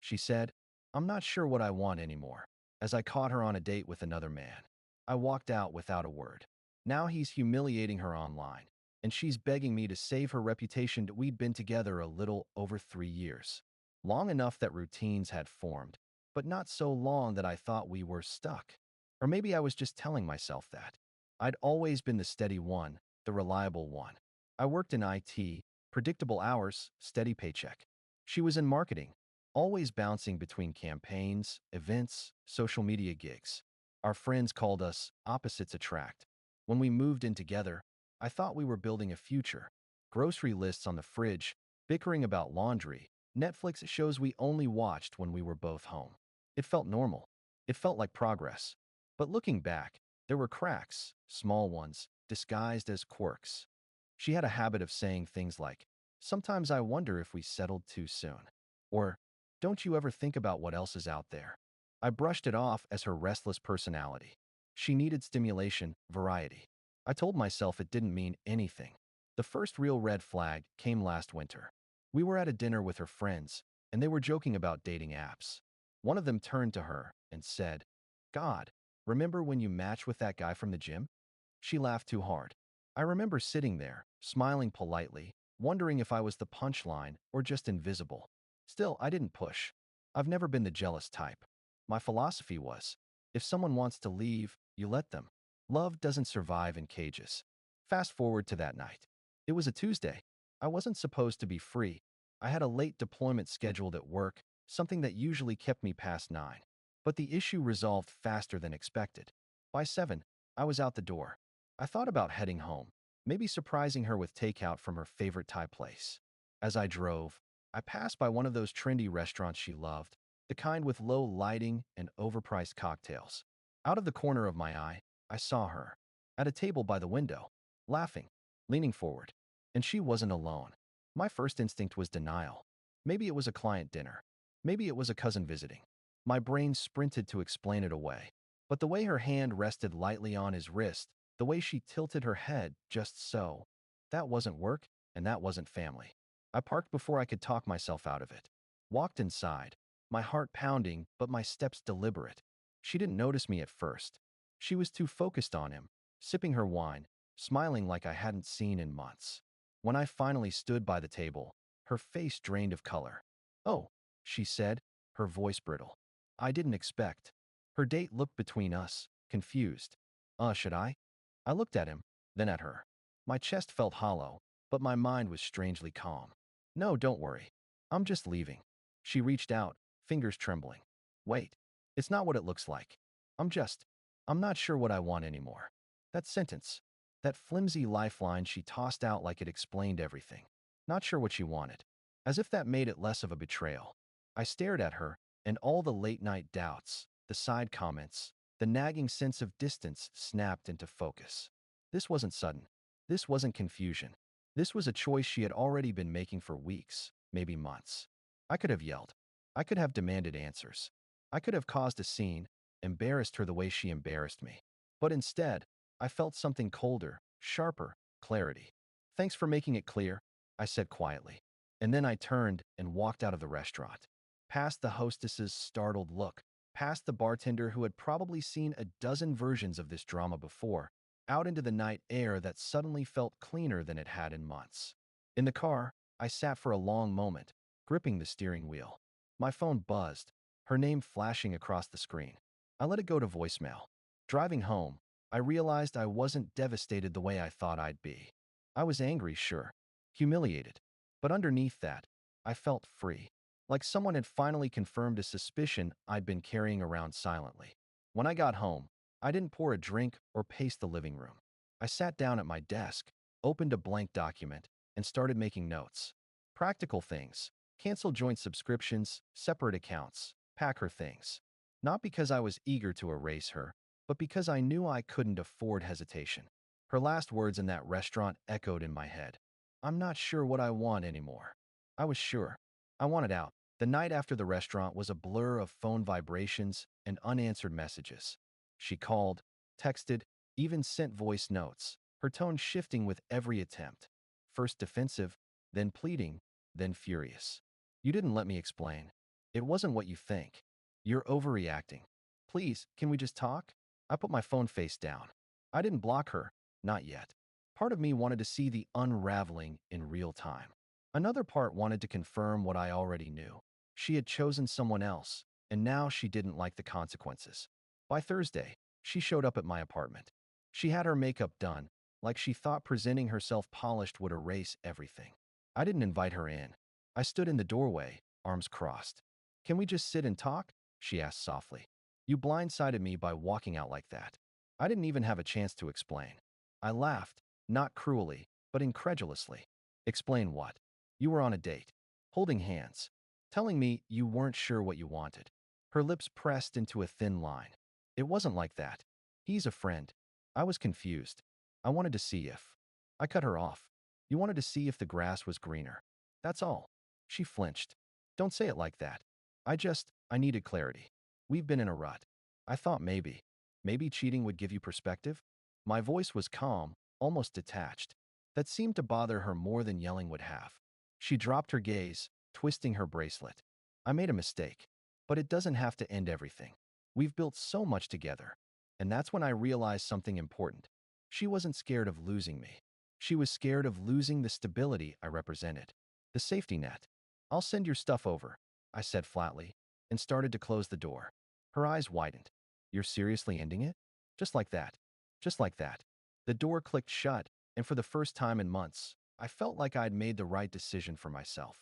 She said, "I'm not sure what I want anymore," as I caught her on a date with another man. I walked out without a word. Now he's humiliating her online, and she's begging me to save her reputation that we'd been together a little over 3 years. Long enough that routines had formed, but not so long that I thought we were stuck. Or maybe I was just telling myself that. I'd always been the steady one, the reliable one. I worked in IT, predictable hours, steady paycheck. She was in marketing, always bouncing between campaigns, events, social media gigs. Our friends called us opposites attract. When we moved in together, I thought we were building a future. Grocery lists on the fridge, bickering about laundry, Netflix shows we only watched when we were both home. It felt normal. It felt like progress. But looking back, there were cracks, small ones, disguised as quirks. She had a habit of saying things like, "Sometimes I wonder if we settled too soon." Or, "Don't you ever think about what else is out there?" I brushed it off as her restless personality. She needed stimulation, variety. I told myself it didn't mean anything. The first real red flag came last winter. We were at a dinner with her friends, and they were joking about dating apps. One of them turned to her and said, "God, remember when you matched with that guy from the gym?" She laughed too hard. I remember sitting there, smiling politely, wondering if I was the punchline or just invisible. Still, I didn't push. I've never been the jealous type. My philosophy was, if someone wants to leave, you let them. Love doesn't survive in cages. Fast forward to that night. It was a Tuesday. I wasn't supposed to be free. I had a late deployment scheduled at work, something that usually kept me past 9. But the issue resolved faster than expected. By 7, I was out the door. I thought about heading home, maybe surprising her with takeout from her favorite Thai place. As I drove, I passed by one of those trendy restaurants she loved, the kind with low lighting and overpriced cocktails. Out of the corner of my eye, I saw her, at a table by the window, laughing, leaning forward. And she wasn't alone. My first instinct was denial. Maybe it was a client dinner. Maybe it was a cousin visiting. My brain sprinted to explain it away. But the way her hand rested lightly on his wrist, the way she tilted her head just so, that wasn't work and that wasn't family. I parked before I could talk myself out of it. Walked inside, my heart pounding but my steps deliberate. She didn't notice me at first. She was too focused on him, sipping her wine, smiling like I hadn't seen in months. When I finally stood by the table, her face drained of color. "Oh," she said, her voice brittle. "I didn't expect." Her date looked between us, confused. Should I?" I looked at him, then at her. My chest felt hollow, but my mind was strangely calm. "No, don't worry. I'm just leaving." She reached out, fingers trembling. "Wait. It's not what it looks like. I'm not sure what I want anymore." That sentence, that flimsy lifeline she tossed out like it explained everything. Not sure what she wanted. As if that made it less of a betrayal. I stared at her, and all the late-night doubts, the side comments, the nagging sense of distance snapped into focus. This wasn't sudden. This wasn't confusion. This was a choice she had already been making for weeks, maybe months. I could have yelled. I could have demanded answers. I could have caused a scene, embarrassed her the way she embarrassed me. But instead, I felt something colder, sharper, clarity. "Thanks for making it clear," I said quietly. And then I turned and walked out of the restaurant. Past the hostess's startled look, past the bartender who had probably seen a dozen versions of this drama before, out into the night air that suddenly felt cleaner than it had in months. In the car, I sat for a long moment, gripping the steering wheel. My phone buzzed, her name flashing across the screen. I let it go to voicemail. Driving home, I realized I wasn't devastated the way I thought I'd be. I was angry, sure, humiliated, but underneath that, I felt free, like someone had finally confirmed a suspicion I'd been carrying around silently. When I got home, I didn't pour a drink or pace the living room. I sat down at my desk, opened a blank document, and started making notes. Practical things: cancel joint subscriptions, separate accounts, pack her things. Not because I was eager to erase her, but because I knew I couldn't afford hesitation. Her last words in that restaurant echoed in my head. "I'm not sure what I want anymore." I was sure. I wanted out. The night after the restaurant was a blur of phone vibrations and unanswered messages. She called, texted, even sent voice notes, her tone shifting with every attempt. First defensive, then pleading, then furious. "You didn't let me explain." It wasn't what you think. You're overreacting. Please, can we just talk? I put my phone face down. I didn't block her, not yet. Part of me wanted to see the unraveling in real time. Another part wanted to confirm what I already knew. She had chosen someone else, and now she didn't like the consequences. By Thursday, she showed up at my apartment. She had her makeup done, like she thought presenting herself polished would erase everything. I didn't invite her in. I stood in the doorway, arms crossed. Can we just sit and talk? She asked softly. You blindsided me by walking out like that. I didn't even have a chance to explain. I laughed, not cruelly, but incredulously. Explain what? You were on a date, holding hands, telling me you weren't sure what you wanted. Her lips pressed into a thin line. It wasn't like that. He's a friend. I was confused. I wanted to see if. I cut her off. You wanted to see if the grass was greener. That's all. She flinched. Don't say it like that. I needed clarity. We've been in a rut. I thought maybe cheating would give you perspective? My voice was calm, almost detached. That seemed to bother her more than yelling would have. She dropped her gaze, twisting her bracelet. I made a mistake, but it doesn't have to end everything. We've built so much together. And that's when I realized something important. She wasn't scared of losing me. She was scared of losing the stability I represented. The safety net. I'll send your stuff over, I said flatly, and started to close the door. Her eyes widened. You're seriously ending it? Just like that. Just like that. The door clicked shut, and for the first time in months, I felt like I'd made the right decision for myself.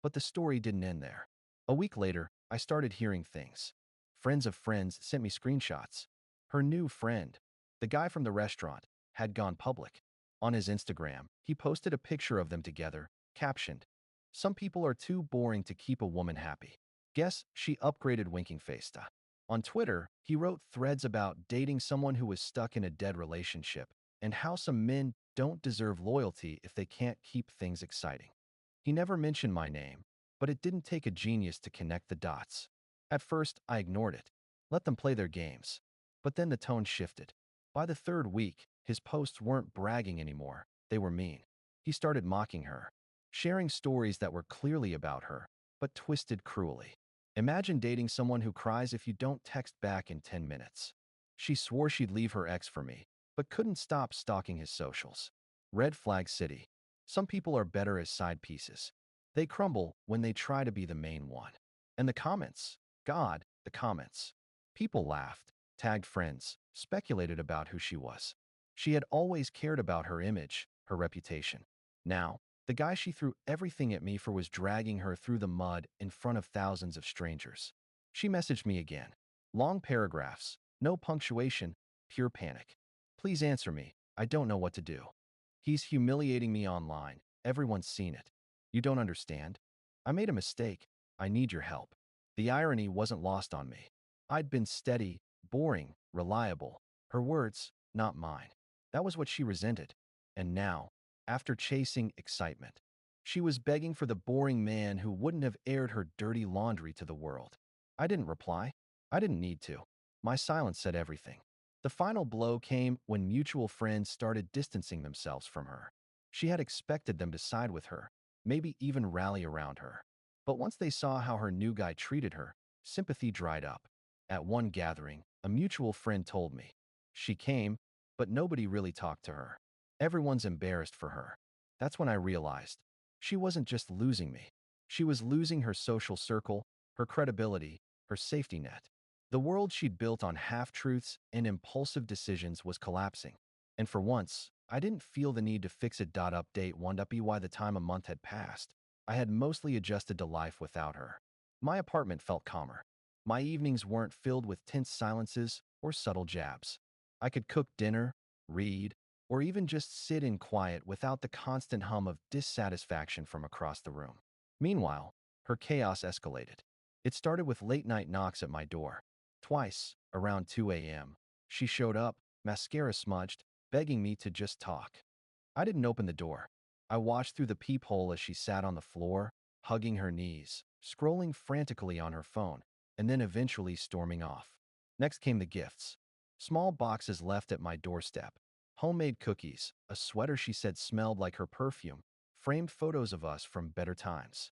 But the story didn't end there. A week later, I started hearing things. Friends of friends sent me screenshots. Her new friend, the guy from the restaurant, had gone public. On his Instagram, he posted a picture of them together, captioned, "Some people are too boring to keep a woman happy." Guess she upgraded winking face to. On Twitter, he wrote threads about dating someone who was stuck in a dead relationship and how some men don't deserve loyalty if they can't keep things exciting. He never mentioned my name, but it didn't take a genius to connect the dots. At first, I ignored it, let them play their games. But then the tone shifted. By the third week, his posts weren't bragging anymore, they were mean. He started mocking her, sharing stories that were clearly about her, but twisted cruelly. Imagine dating someone who cries if you don't text back in 10 minutes. She swore she'd leave her ex for me, but couldn't stop stalking his socials. Red flag city. Some people are better as side pieces. They crumble when they try to be the main one. And the comments. God, the comments. People laughed, tagged friends, speculated about who she was. She had always cared about her image, her reputation. Now, the guy she threw everything at me for was dragging her through the mud in front of thousands of strangers. She messaged me again. Long paragraphs, no punctuation, pure panic. Please answer me. I don't know what to do. He's humiliating me online. Everyone's seen it. You don't understand. I made a mistake. I need your help. The irony wasn't lost on me. I'd been steady, boring, reliable. Her words, not mine. That was what she resented. And now, after chasing excitement, she was begging for the boring man who wouldn't have aired her dirty laundry to the world. I didn't reply. I didn't need to. My silence said everything. The final blow came when mutual friends started distancing themselves from her. She had expected them to side with her, maybe even rally around her. But once they saw how her new guy treated her, sympathy dried up. At one gathering, a mutual friend told me. She came, but nobody really talked to her. Everyone's embarrassed for her. That's when I realized. She wasn't just losing me. She was losing her social circle, her credibility, her safety net. The world she'd built on half-truths and impulsive decisions was collapsing. And for once, I didn't feel the need to fix it. Update 1 by the time a month had passed. I had mostly adjusted to life without her. My apartment felt calmer. My evenings weren't filled with tense silences or subtle jabs. I could cook dinner, read, or even just sit in quiet without the constant hum of dissatisfaction from across the room. Meanwhile, her chaos escalated. It started with late-night knocks at my door. Twice, around 2 a.m., she showed up, mascara smudged, begging me to just talk. I didn't open the door. I watched through the peephole as she sat on the floor, hugging her knees, scrolling frantically on her phone, and then eventually storming off. Next came the gifts. Small boxes left at my doorstep. Homemade cookies, a sweater she said smelled like her perfume, framed photos of us from better times.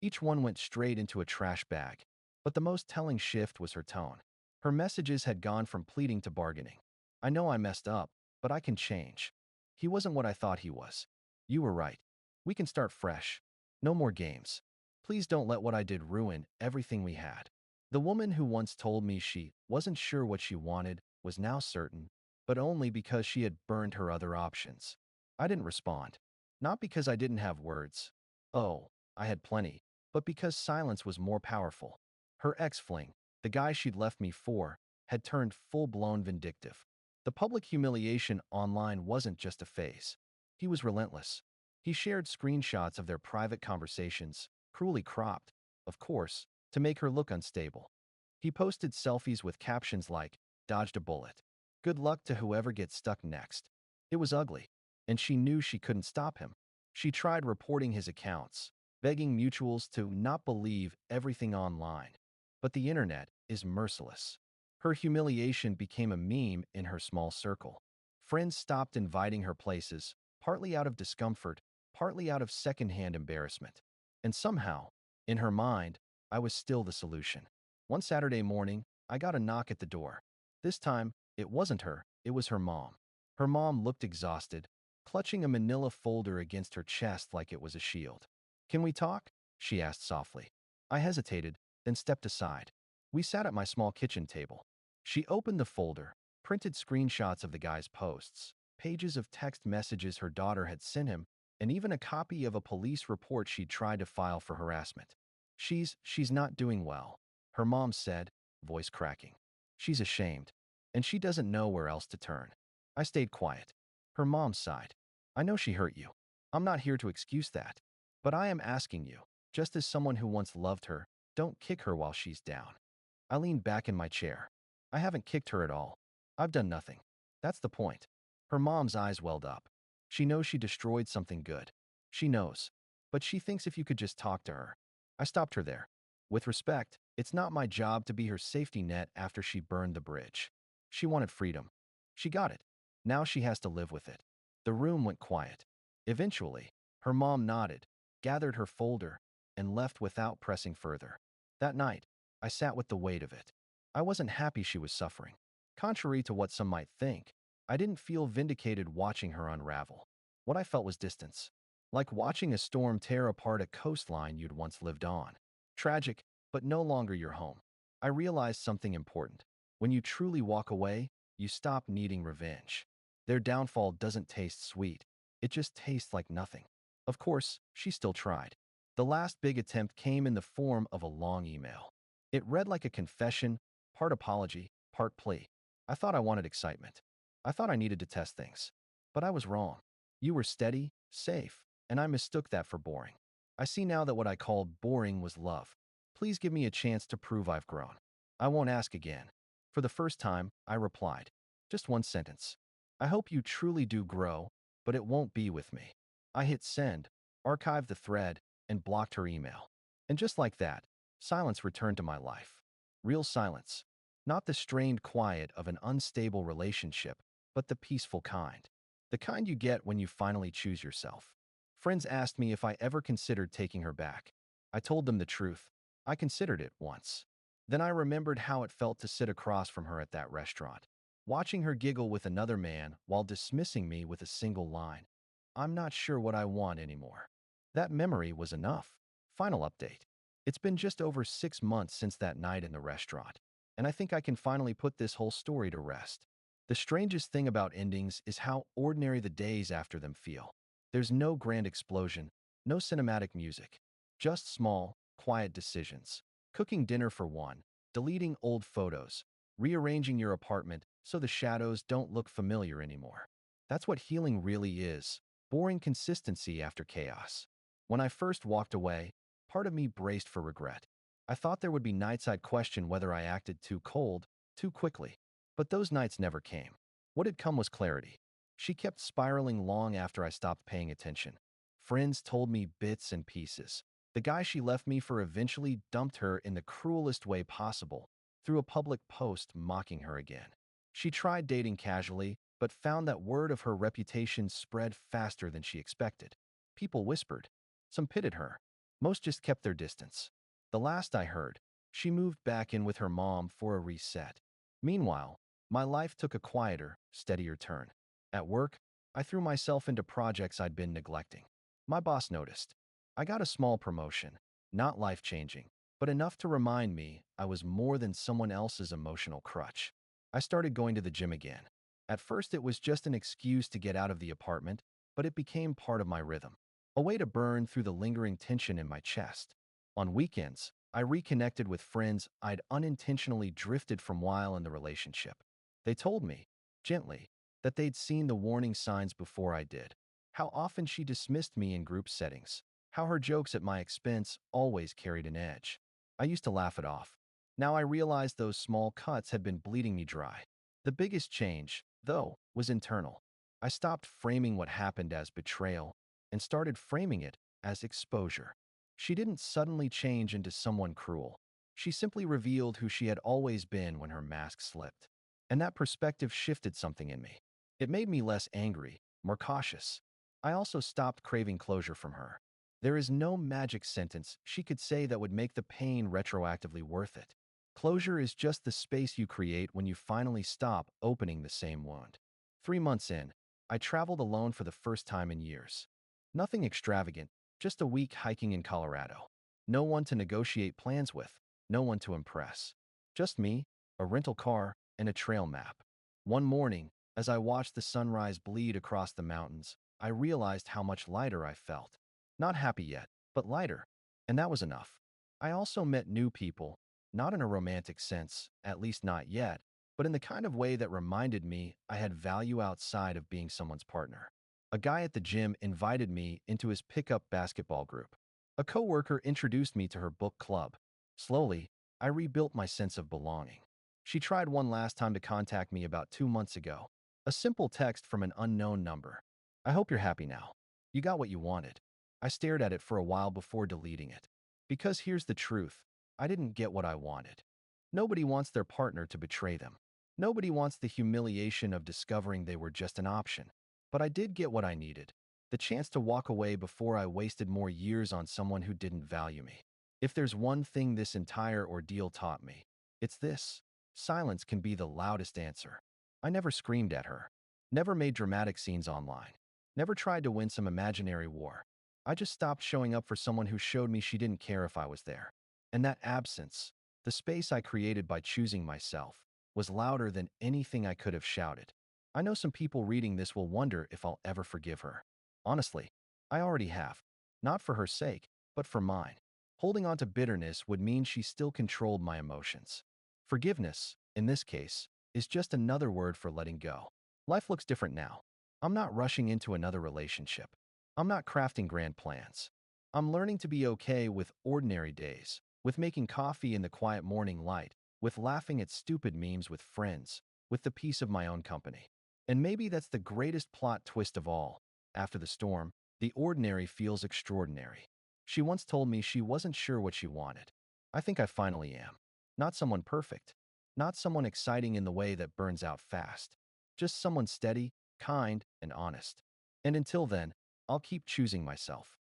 Each one went straight into a trash bag, But the most telling shift was her tone. Her messages had gone from pleading to bargaining. I know I messed up, but I can change. He wasn't what I thought he was. You were right. We can start fresh. No more games. Please don't let what I did ruin everything we had. The woman who once told me she wasn't sure what she wanted was now certain, but only because she had burned her other options. I didn't respond. Not because I didn't have words. Oh, I had plenty, but because silence was more powerful. Her ex-fling, the guy she'd left me for, had turned full-blown vindictive. The public humiliation online wasn't just a phase. He was relentless. He shared screenshots of their private conversations, cruelly cropped, of course, to make her look unstable. He posted selfies with captions like, "Dodged a bullet. Good luck to whoever gets stuck next." It was ugly, and she knew she couldn't stop him. She tried reporting his accounts, begging mutuals to not believe everything online. But the internet is merciless. Her humiliation became a meme in her small circle. Friends stopped inviting her places, partly out of discomfort, partly out of secondhand embarrassment. And somehow, in her mind, I was still the solution. One Saturday morning, I got a knock at the door. This time, it wasn't her, it was her mom. Her mom looked exhausted, clutching a manila folder against her chest like it was a shield. "Can we talk?" she asked softly. I hesitated, then stepped aside. We sat at my small kitchen table. She opened the folder, printed screenshots of the guy's posts, pages of text messages her daughter had sent him, and even a copy of a police report she'd tried to file for harassment. She's not doing well," her mom said, voice cracking. "She's ashamed, and she doesn't know where else to turn." I stayed quiet. Her mom sighed. "I know she hurt you. I'm not here to excuse that. But I am asking you, just as someone who once loved her, don't kick her while she's down." I leaned back in my chair. "I haven't kicked her at all. I've done nothing. That's the point." Her mom's eyes welled up. "She knows she destroyed something good. She knows. But she thinks if you could just talk to her." I stopped her there. "With respect, it's not my job to be her safety net after she burned the bridge." She wanted freedom. She got it. Now she has to live with it. The room went quiet. Eventually, her mom nodded, gathered her folder, and left without pressing further. That night, I sat with the weight of it. I wasn't happy she was suffering. Contrary to what some might think, I didn't feel vindicated watching her unravel. What I felt was distance, like watching a storm tear apart a coastline you'd once lived on. Tragic, but no longer your home. I realized something important. When you truly walk away, you stop needing revenge. Their downfall doesn't taste sweet. It just tastes like nothing. Of course, she still tried. The last big attempt came in the form of a long email. It read like a confession, part apology, part plea. I thought I wanted excitement. I thought I needed to test things. But I was wrong. You were steady, safe, and I mistook that for boring. I see now that what I called boring was love. Please give me a chance to prove I've grown. I won't ask again. For the first time, I replied. Just one sentence. "I hope you truly do grow, but it won't be with me." I hit send, archived the thread, and blocked her email. And just like that, silence returned to my life. Real silence. Not the strained quiet of an unstable relationship, but the peaceful kind. The kind you get when you finally choose yourself. Friends asked me if I ever considered taking her back. I told them the truth. I considered it once. Then I remembered how it felt to sit across from her at that restaurant, watching her giggle with another man while dismissing me with a single line. "I'm not sure what I want anymore." That memory was enough. Final update. It's been just over 6 months since that night in the restaurant, and I think I can finally put this whole story to rest. The strangest thing about endings is how ordinary the days after them feel. There's no grand explosion, no cinematic music, just small, quiet decisions. Cooking dinner for one, deleting old photos, rearranging your apartment so the shadows don't look familiar anymore. That's what healing really is, boring consistency after chaos. When I first walked away, part of me braced for regret. I thought there would be nights I'd question whether I acted too cold, too quickly. But those nights never came. What had come was clarity. She kept spiraling long after I stopped paying attention. Friends told me bits and pieces. The guy she left me for eventually dumped her in the cruelest way possible, through a public post mocking her again. She tried dating casually, but found that word of her reputation spread faster than she expected. People whispered. Some pitied her. Most just kept their distance. The last I heard, She moved back in with her mom for a reset. Meanwhile, my life took a quieter, steadier turn. At work, I threw myself into projects I'd been neglecting. My boss noticed. I got a small promotion, not life-changing, but enough to remind me I was more than someone else's emotional crutch. I started going to the gym again. At first, it was just an excuse to get out of the apartment, but it became part of my rhythm, a way to burn through the lingering tension in my chest. On weekends, I reconnected with friends I'd unintentionally drifted from while in the relationship. They told me, gently, that they'd seen the warning signs before I did. How often she dismissed me in group settings. How her jokes at my expense always carried an edge. I used to laugh it off. Now I realized those small cuts had been bleeding me dry. The biggest change, though, was internal. I stopped framing what happened as betrayal and started framing it as exposure. She didn't suddenly change into someone cruel. She simply revealed who she had always been when her mask slipped. And that perspective shifted something in me. It made me less angry, more cautious. I also stopped craving closure from her. There is no magic sentence she could say that would make the pain retroactively worth it. Closure is just the space you create when you finally stop opening the same wound. 3 months in, I traveled alone for the first time in years. Nothing extravagant, just a week hiking in Colorado. No one to negotiate plans with, no one to impress. Just me, a rental car, and a trail map. One morning, as I watched the sunrise bleed across the mountains, I realized how much lighter I felt. Not happy yet, but lighter. And that was enough. I also met new people, not in a romantic sense, at least not yet, but in the kind of way that reminded me I had value outside of being someone's partner. A guy at the gym invited me into his pickup basketball group. A coworker introduced me to her book club. Slowly, I rebuilt my sense of belonging. She tried one last time to contact me about 2 months ago. A simple text from an unknown number. I hope you're happy now. You got what you wanted. I stared at it for a while before deleting it. Because here's the truth. I didn't get what I wanted. Nobody wants their partner to betray them. Nobody wants the humiliation of discovering they were just an option. But I did get what I needed. The chance to walk away before I wasted more years on someone who didn't value me. If there's one thing this entire ordeal taught me, it's this. Silence can be the loudest answer. I never screamed at her. Never made dramatic scenes online. Never tried to win some imaginary war. I just stopped showing up for someone who showed me she didn't care if I was there. And that absence, the space I created by choosing myself, was louder than anything I could have shouted. I know some people reading this will wonder if I'll ever forgive her. Honestly, I already have. Not for her sake, but for mine. Holding on to bitterness would mean she still controlled my emotions. Forgiveness, in this case, is just another word for letting go. Life looks different now. I'm not rushing into another relationship. I'm not crafting grand plans. I'm learning to be okay with ordinary days, with making coffee in the quiet morning light, with laughing at stupid memes with friends, with the peace of my own company. And maybe that's the greatest plot twist of all. After the storm, the ordinary feels extraordinary. She once told me she wasn't sure what she wanted. I think I finally am. Not someone perfect. Not someone exciting in the way that burns out fast. Just someone steady, kind, and honest. And until then, I'll keep choosing myself.